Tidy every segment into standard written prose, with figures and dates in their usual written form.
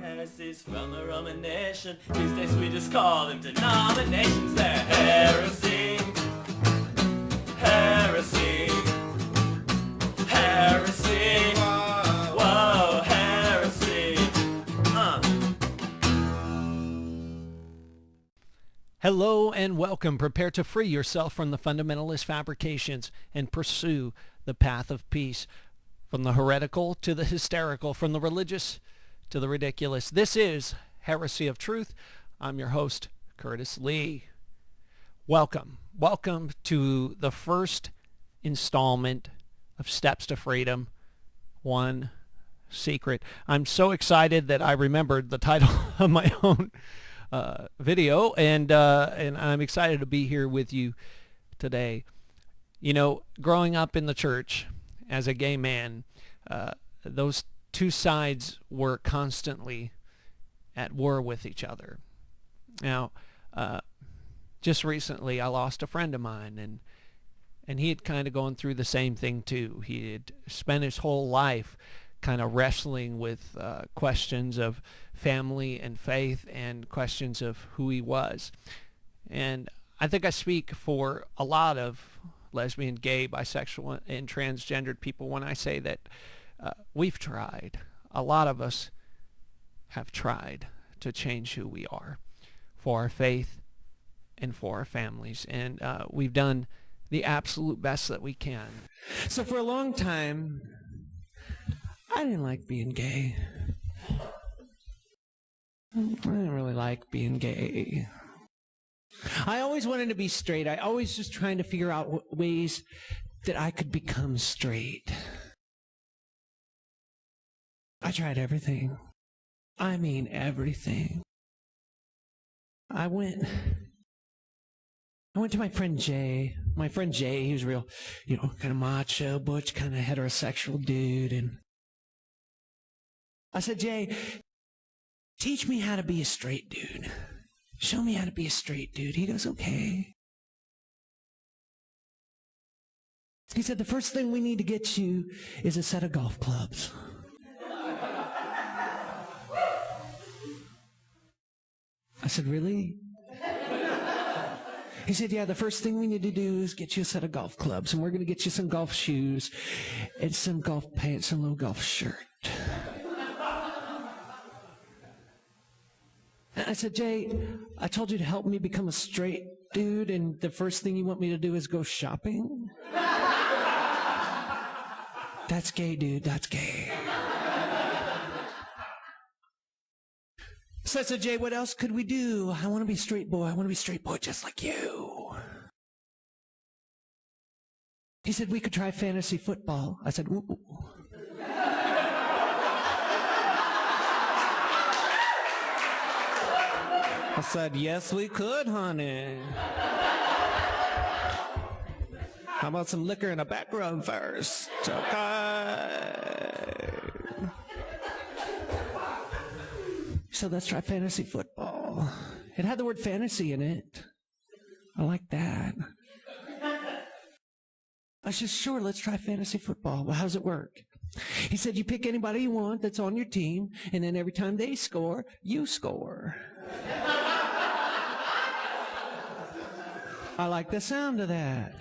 Heresies from a Roman nation. These days we just call them denominations. They're heresy, heresy, heresy. Whoa, heresy. Hello and welcome. Prepare to free yourself from the fundamentalist fabrications and pursue the path of peace. From the heretical to the hysterical, from the religious to the ridiculous. This is Heresy of Truth. I'm your host, Curtis Lee. Welcome. Welcome to the first installment of Steps to Freedom, One Secret. I'm so excited that I remembered the title of my own video, and I'm excited to be here with you today. You know, growing up in the church as a gay man, those two sides were constantly at war with each other. Now, just recently I lost a friend of mine, and he had kind of gone through the same thing too. He had spent his whole life kind of wrestling with questions of family and faith and questions of who he was. And I think I speak for a lot of lesbian, gay, bisexual, and transgendered people when I say that we've tried. A lot of us have tried to change who we are for our faith and for our families. And we've done the absolute best that we can. So for a long time, I didn't like being gay. I didn't really like being gay. I always wanted to be straight. I always was trying to figure out ways that I could become straight. I tried everything. I mean everything. I went to my friend Jay. My friend Jay, he was real, kind of macho, butch, kind of heterosexual dude. And I said, Jay, teach me how to be a straight dude. Show me how to be a straight dude. He goes, okay. He said, the first thing we need to get you is a set of golf clubs. I said, really? He said, yeah, the first thing we need to do is get you a set of golf clubs, and we're going to get you some golf shoes and some golf pants and a little golf shirt. And I said, Jay, I told you to help me become a straight dude, and the first thing you want me to do is go shopping? That's gay, dude. That's gay. So I said, Jay, what else could we do? I want to be a straight boy. I want to be a straight boy just like you. He said, we could try fantasy football. I said, ooh. I said, yes, we could, honey. How about some liquor in a back rub first? Okay. So let's try fantasy football. It had the word fantasy in it. I like that. I said, sure, let's try fantasy football. Well, how does it work? He said, you pick anybody you want that's on your team, and then every time they score, you score. I like the sound of that.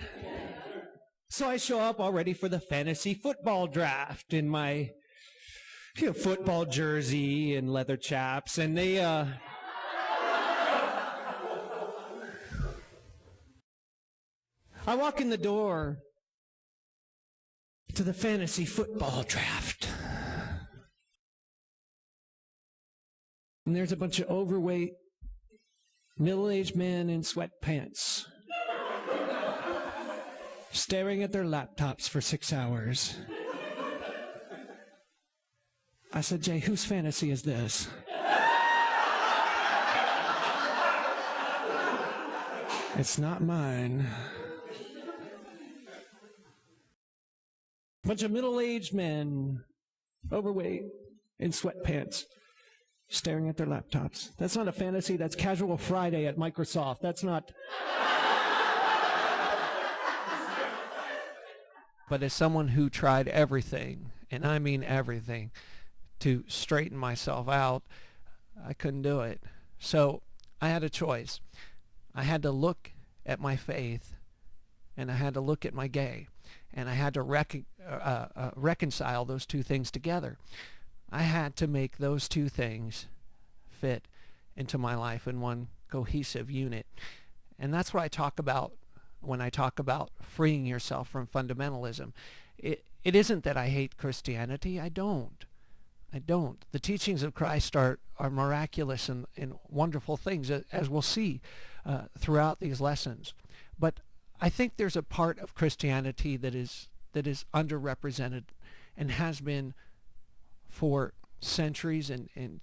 So I show up all ready for the fantasy football draft in my football jersey and leather chaps, and they I walk in the door to the fantasy football draft, and there's a bunch of overweight middle-aged men in sweatpants staring at their laptops for 6 hours. I said, Jay, whose fantasy is this? It's not mine. Bunch of middle-aged men, overweight, in sweatpants, staring at their laptops. That's not a fantasy. That's Casual Friday at Microsoft. That's not... But as someone who tried everything, and I mean everything, to straighten myself out, I couldn't do it. So I had a choice. I had to look at my faith, and I had to look at my gay, and I had to reconcile those two things together. I had to make those two things fit into my life in one cohesive unit. And that's what I talk about when I talk about freeing yourself from fundamentalism. It isn't that I hate Christianity. I don't. The teachings of Christ are miraculous and wonderful things, as we'll see throughout these lessons. But I think there's a part of Christianity that is underrepresented and has been for centuries and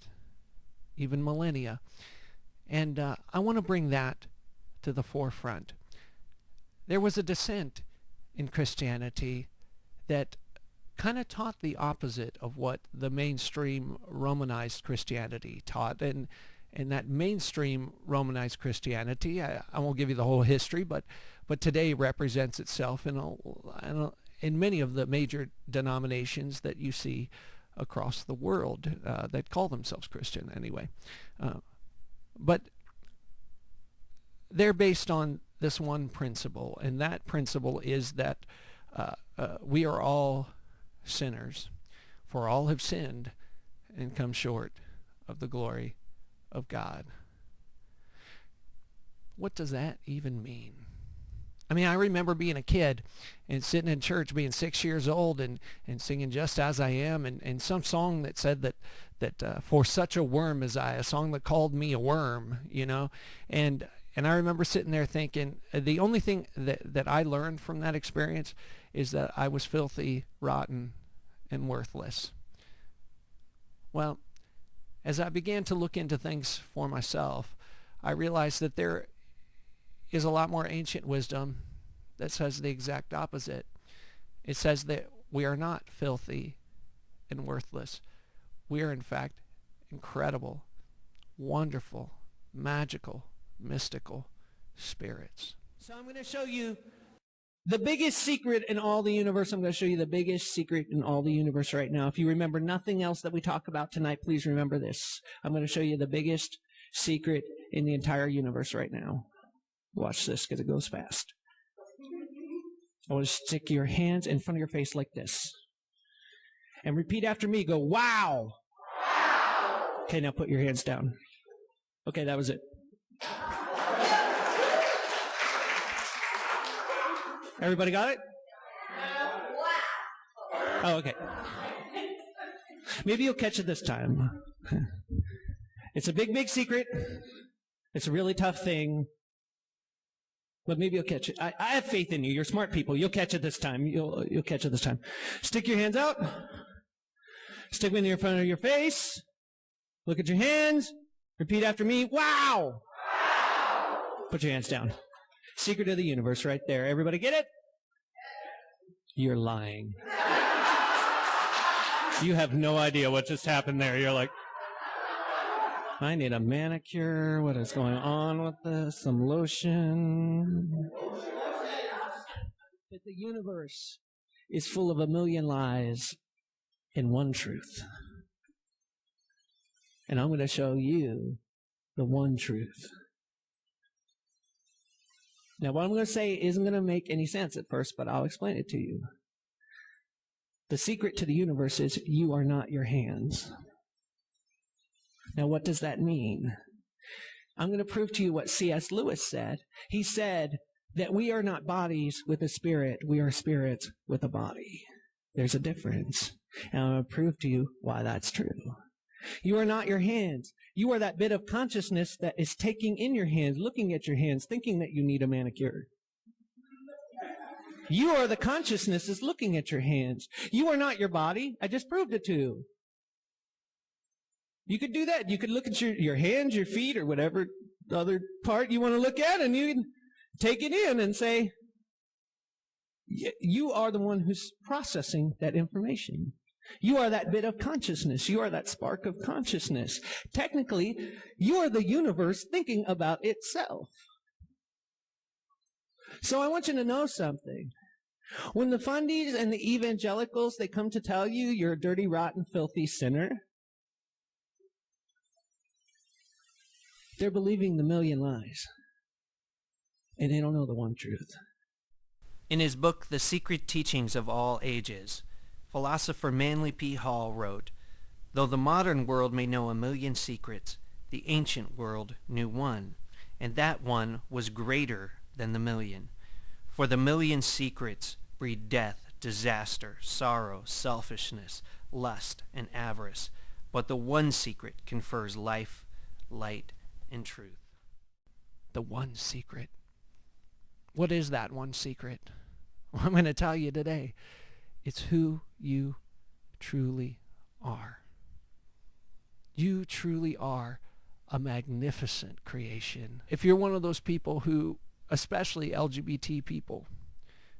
even millennia. And I want to bring that to the forefront. There was a dissent in Christianity that kind of taught the opposite of what the mainstream Romanized Christianity taught. And that mainstream Romanized Christianity, I won't give you the whole history, but today represents itself in many of the major denominations that you see across the world that call themselves Christian anyway. But they're based on this one principle, and that principle is that we are all sinners, for all have sinned and come short of the glory of God. What does that even mean? I mean, I remember being a kid and sitting in church, being 6 years old and singing Just As I Am, and some song that said that for such a worm as I, a song that called me a worm, you know. And I remember sitting there thinking, the only thing that I learned from that experience is that I was filthy, rotten, and worthless. Well, as I began to look into things for myself, I realized that there is a lot more ancient wisdom that says the exact opposite. It says that we are not filthy and worthless. We are, in fact, incredible, wonderful, magical, mystical spirits. So I'm going to show you the biggest secret in all the universe. I'm going to show you the biggest secret in all the universe right now. If you remember nothing else that we talk about tonight, please remember this. I'm going to show you the biggest secret in the entire universe right now. Watch this because it goes fast. I want to stick your hands in front of your face like this. And repeat after me. Go, wow. Okay, now put your hands down. Okay, that was it. Everybody got it? Oh, okay. Maybe you'll catch it this time. It's a big, big secret. It's a really tough thing. But maybe you'll catch it. I have faith in you. You're smart people. You'll catch it this time. You'll catch it this time. Stick your hands out. Stick them in front of your face. Look at your hands. Repeat after me. Wow! Put your hands down. Secret of the universe right there. Everybody get it? You're lying. You have no idea what just happened there. You're like, I need a manicure. What is going on with this? Some lotion. But the universe is full of a million lies and one truth. And I'm going to show you the one truth. Now, what I'm going to say isn't going to make any sense at first, but I'll explain it to you. The secret to the universe is you are not your hands. Now, what does that mean? I'm going to prove to you what C.S. Lewis said. He said that we are not bodies with a spirit. We are spirits with a body. There's a difference. And I'm going to prove to you why that's true. You are not your hands. You are that bit of consciousness that is taking in your hands, looking at your hands, thinking that you need a manicure. You are the consciousness that's looking at your hands. You are not your body. I just proved it to you. You could do that. You could look at your hands, your feet, or whatever other part you want to look at, and you can take it in and say, you are the one who's processing that information. You are that bit of consciousness. You are that spark of consciousness. Technically, you are the universe thinking about itself. So I want you to know something. When the fundies and the evangelicals, they come to tell you you're a dirty, rotten, filthy sinner, They're believing the million lies, and they don't know the one truth. In his book, The Secret Teachings of All Ages, philosopher Manly P. Hall wrote, "Though the modern world may know a million secrets, the ancient world knew one, and that one was greater than the million. For the million secrets breed death, disaster, sorrow, selfishness, lust, and avarice, but the one secret confers life, light, and truth." The one secret. What is that one secret? Well, I'm going to tell you today. It's who you truly are. You truly are a magnificent creation. If you're one of those people who, especially LGBT people,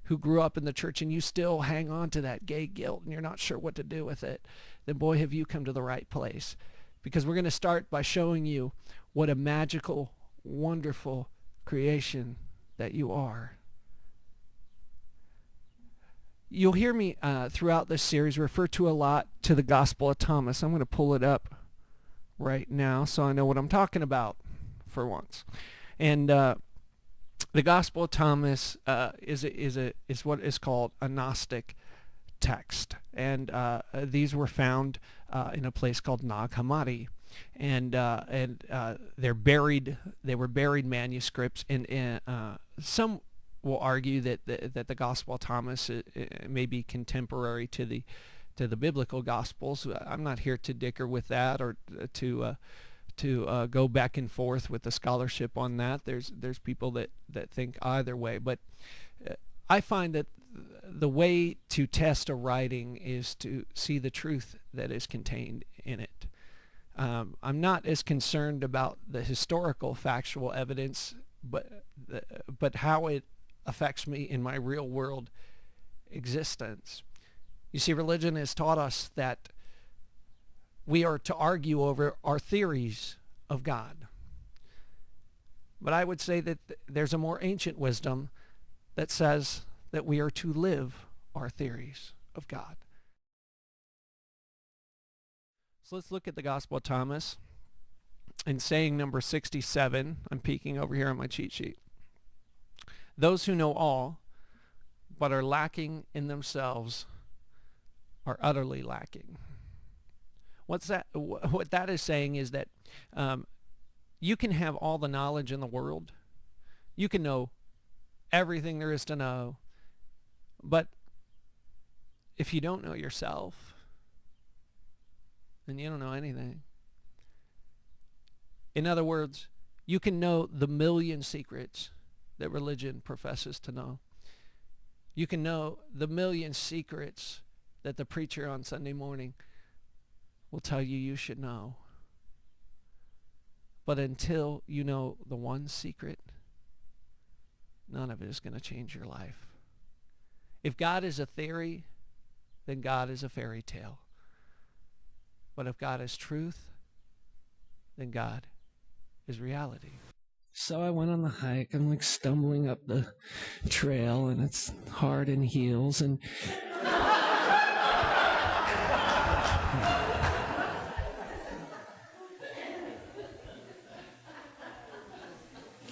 who grew up in the church and you still hang on to that gay guilt and you're not sure what to do with it, then boy, have you come to the right place. Because we're going to start by showing you what a magical, wonderful creation that you are. You'll hear me throughout this series refer to a lot to the Gospel of Thomas. I'm going to pull it up right now so I know what I'm talking about for once. And the Gospel of Thomas is what is called a Gnostic text, and these were found in a place called Nag Hammadi, and they're buried. They were buried manuscripts, and some will argue that the Gospel of Thomas may be contemporary to the biblical Gospels. I'm not here to dicker with that or to go back and forth with the scholarship on that. There's people that think either way, but I find that the way to test a writing is to see the truth that is contained in it. I'm not as concerned about the historical factual evidence, but how it affects me in my real world existence. You see, religion has taught us that we are to argue over our theories of God. But I would say that there's a more ancient wisdom that says that we are to live our theories of God. So let's look at the Gospel of Thomas and saying number 67. I'm peeking over here on my cheat sheet. Those who know all but are lacking in themselves are utterly lacking. What that is saying is that you can have all the knowledge in the world. You can know everything there is to know. But if you don't know yourself, then you don't know anything. In other words, you can know the million secrets that religion professes to know. You can know the million secrets that the preacher on Sunday morning will tell you should know. But until you know the one secret, none of it is going to change your life. If God is a theory, then God is a fairy tale. But if God is truth, then God is reality. So I went on the hike. I'm like stumbling up the trail, and it's hard in heels, and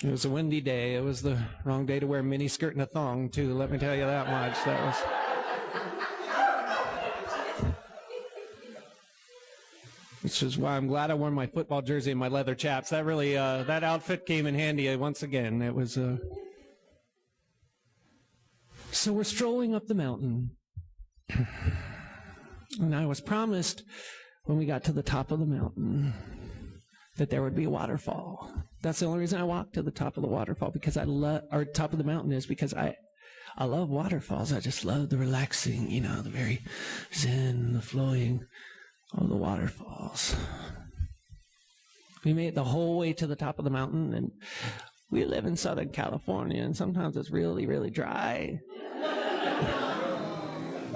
it was a windy day. It was the wrong day to wear a mini skirt and a thong, too. Let me tell you that much. That was... Which is why I'm glad I wore my football jersey and my leather chaps. That really, that outfit came in handy once again. It was, So we're strolling up the mountain. And I was promised when we got to the top of the mountain that there would be a waterfall. That's the only reason I walked to the top of the waterfall, because or top of the mountain is because I love waterfalls. I just love the relaxing, the very zen, the flowing of the waterfalls. We made it the whole way to the top of the mountain, and we live in Southern California, and sometimes it's really, really dry.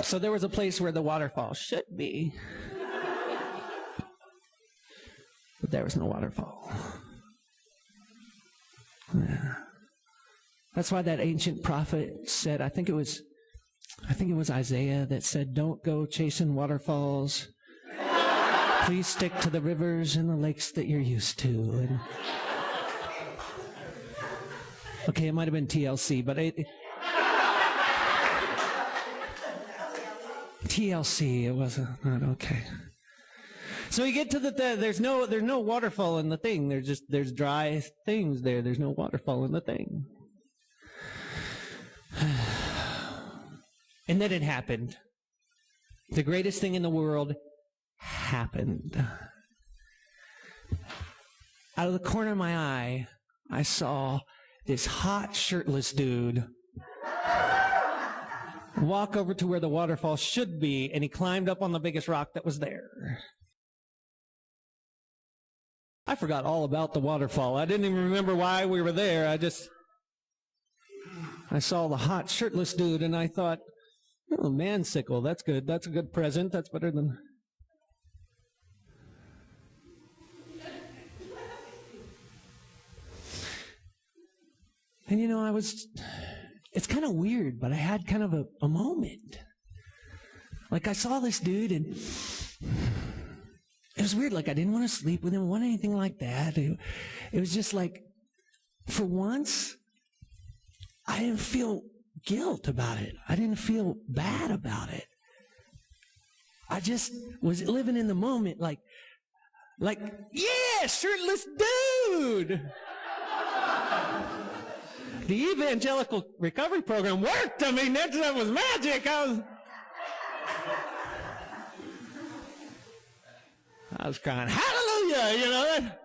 So there was a place where the waterfall should be, but there was no waterfall. Yeah. That's why that ancient prophet said, I think it was Isaiah that said, "Don't go chasing waterfalls. Please stick to the rivers and the lakes that you're used to." And Okay, it might have been TLC, but TLC, it wasn't, not okay. So we get to there's no waterfall in the thing. There's dry things there. There's no waterfall in the thing. And then it happened. The greatest thing in the world happened. Out of the corner of my eye, I saw this hot, shirtless dude walk over to where the waterfall should be, and he climbed up on the biggest rock that was there. I forgot all about the waterfall. I didn't even remember why we were there. I saw the hot, shirtless dude, and I thought, oh, man sickle, that's good. That's a good present. That's better than... And it's kind of weird, but I had kind of a moment. Like I saw this dude and it was weird. Like I didn't want to sleep with him, want anything like that. It was just like, for once, I didn't feel guilt about it. I didn't feel bad about it. I just was living in the moment like, yeah, shirtless dude. The evangelical recovery program worked. I mean, that was magic. I was crying, hallelujah,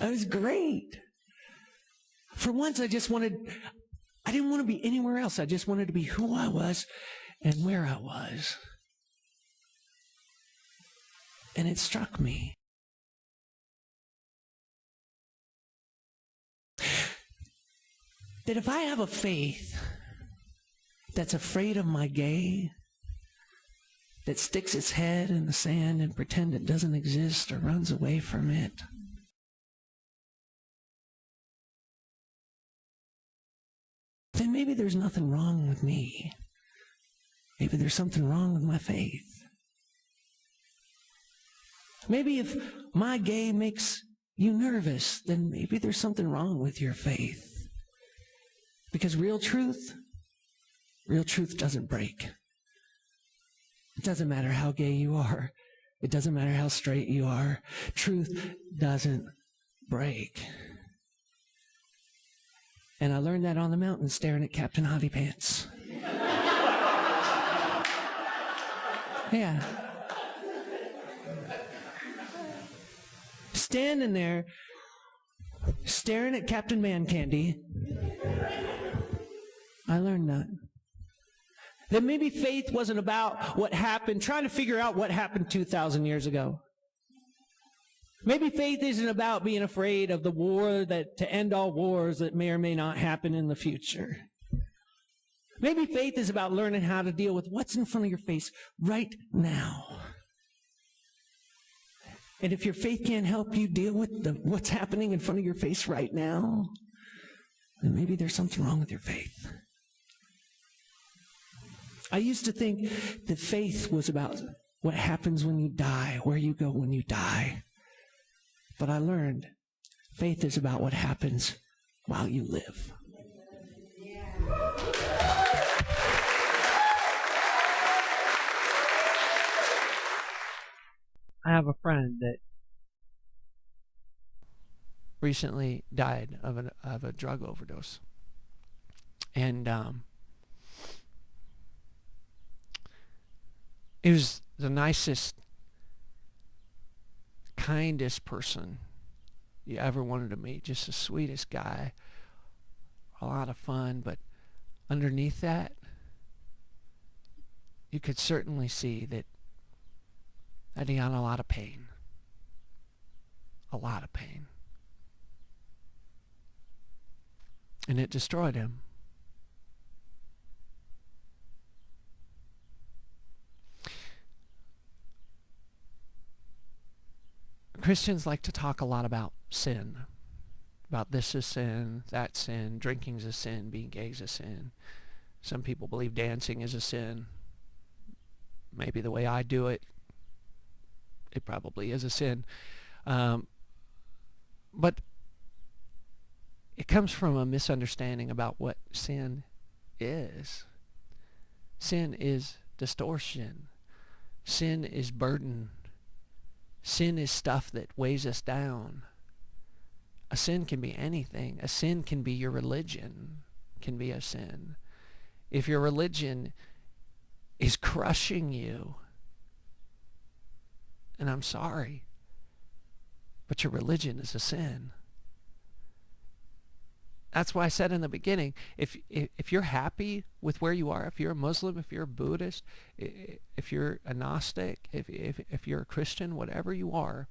It was great. For once, I didn't want to be anywhere else. I just wanted to be who I was and where I was. And it struck me. That if I have a faith that's afraid of my gay, that sticks its head in the sand and pretend it doesn't exist or runs away from it, then maybe there's nothing wrong with me. Maybe there's something wrong with my faith. Maybe if my gay makes you nervous, then maybe there's something wrong with your faith. Because real truth doesn't break. It doesn't matter how gay you are. It doesn't matter how straight you are. Truth doesn't break. And I learned that on the mountain staring at Captain Hottie Pants. Yeah. Standing there, staring at Captain Man Candy, I learned that maybe faith wasn't about what happened, trying to figure out what happened 2,000 years ago. Maybe faith isn't about being afraid of the war to end all wars that may or may not happen in the future. Maybe faith is about learning how to deal with what's in front of your face right now. And if your faith can't help you deal with what's happening in front of your face right now, then maybe there's something wrong with your faith. I used to think that faith was about what happens when you die, where you go when you die. But I learned faith is about what happens while you live. I have a friend that recently died of a drug overdose. And he was the nicest, kindest person you ever wanted to meet. Just the sweetest guy. A lot of fun, but underneath that, you could certainly see that he had a lot of pain. A lot of pain. And it destroyed him. Christians like to talk a lot about sin. About this is sin, that's sin, drinking's a sin, being gay is a sin. Some people believe dancing is a sin. Maybe the way I do it, it probably is a sin. But It comes from a misunderstanding about what sin is. Sin is distortion. Sin is burden. Sin is stuff that weighs us down. A sin can be anything. A sin can be your religion, can be a sin. If your religion is crushing you, and I'm sorry, but your religion is a sin. That's why I said in the beginning, if you're happy with where you are, if you're a Muslim, if you're a Buddhist, if you're a Gnostic, if you're a Christian, whatever you are,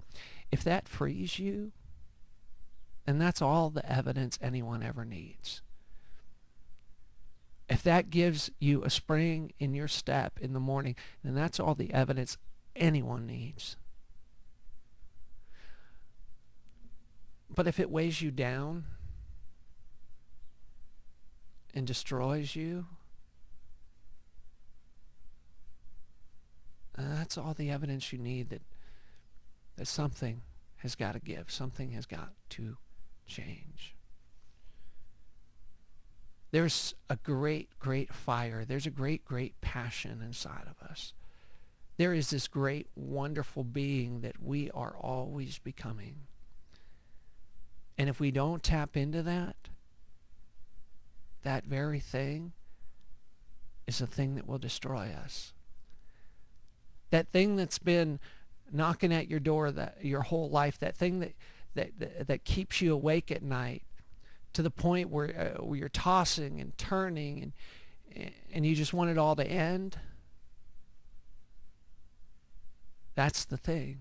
if that frees you, then that's all the evidence anyone ever needs. If that gives you a spring in your step in the morning, then that's all the evidence anyone needs. But if it weighs you down and destroys you, that's all the evidence you need that something has got to give. Something has got to change. There's a great, great fire. There's a great, great passion inside of us. There is this great, wonderful being that we are always becoming. And if we don't tap into that very thing is the thing that will destroy us. That thing that's been knocking at your door your whole life, that thing that keeps you awake at night to the point where you're tossing and turning and you just want it all to end. That's the thing.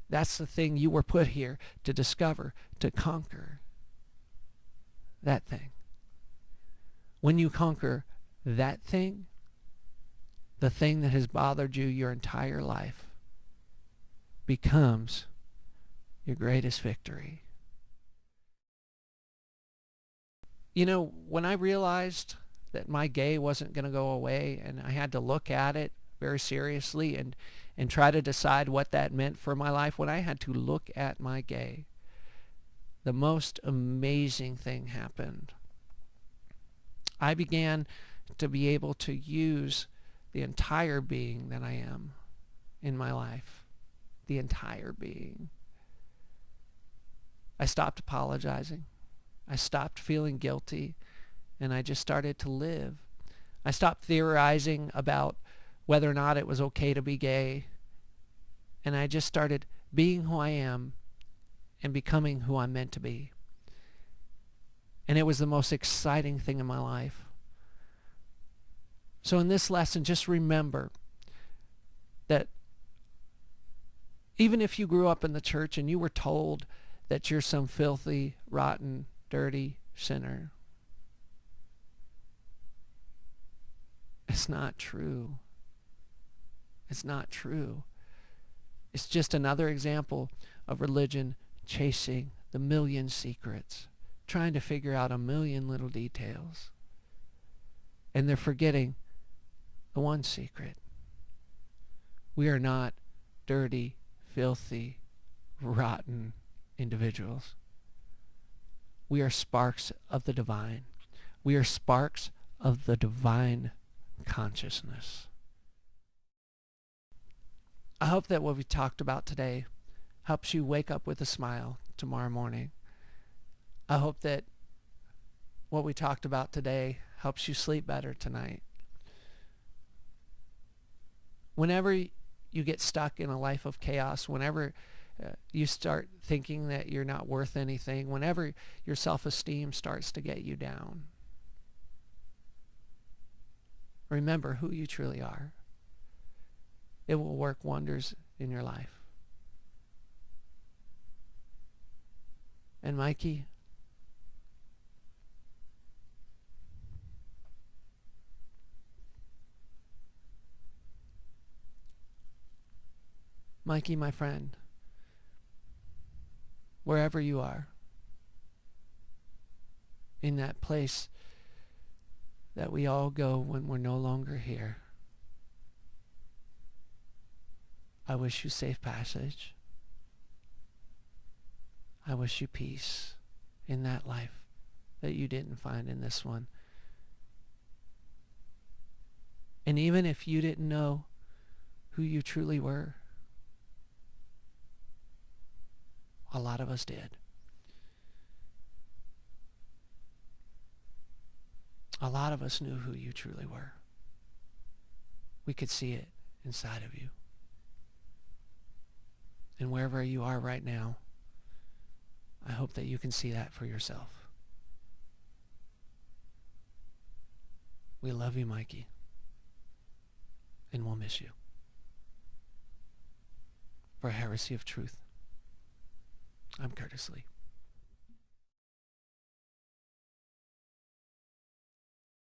That's the thing you were put here to discover, to conquer. That thing. When you conquer that thing, the thing that has bothered you your entire life becomes your greatest victory. You know, when I realized that my gay wasn't going to go away and I had to look at it very seriously and try to decide what that meant for my life, when I had to look at my gay, the most amazing thing happened. I began to be able to use the entire being that I am in my life. The entire being. I stopped apologizing. I stopped feeling guilty, and I just started to live. I stopped theorizing about whether or not it was okay to be gay, and I just started being who I am and becoming who I'm meant to be. And it was the most exciting thing in my life. So in this lesson, just remember that even if you grew up in the church and you were told that you're some filthy, rotten, dirty sinner, it's not true. It's not true. It's just another example of religion chasing the million secrets, trying to figure out a million little details. And they're forgetting the one secret. We are not dirty, filthy, rotten individuals. We are sparks of the divine. We are sparks of the divine consciousness. I hope that what we talked about today helps you wake up with a smile tomorrow morning. I hope that what we talked about today helps you sleep better tonight. Whenever you get stuck in a life of chaos, whenever you start thinking that you're not worth anything, whenever your self-esteem starts to get you down, remember who you truly are. It will work wonders in your life. And Mikey, my friend, wherever you are, in that place that we all go when we're no longer here, I wish you safe passage. I wish you peace. in that life that you didn't find in this one. And even if you didn't know who you truly were, a lot of us did. A lot of us knew who you truly were. We could see it inside of you. And wherever you are right now, I hope that you can see that for yourself. We love you, Mikey. And we'll miss you. For Heresy of Truth, I'm Curtis Lee.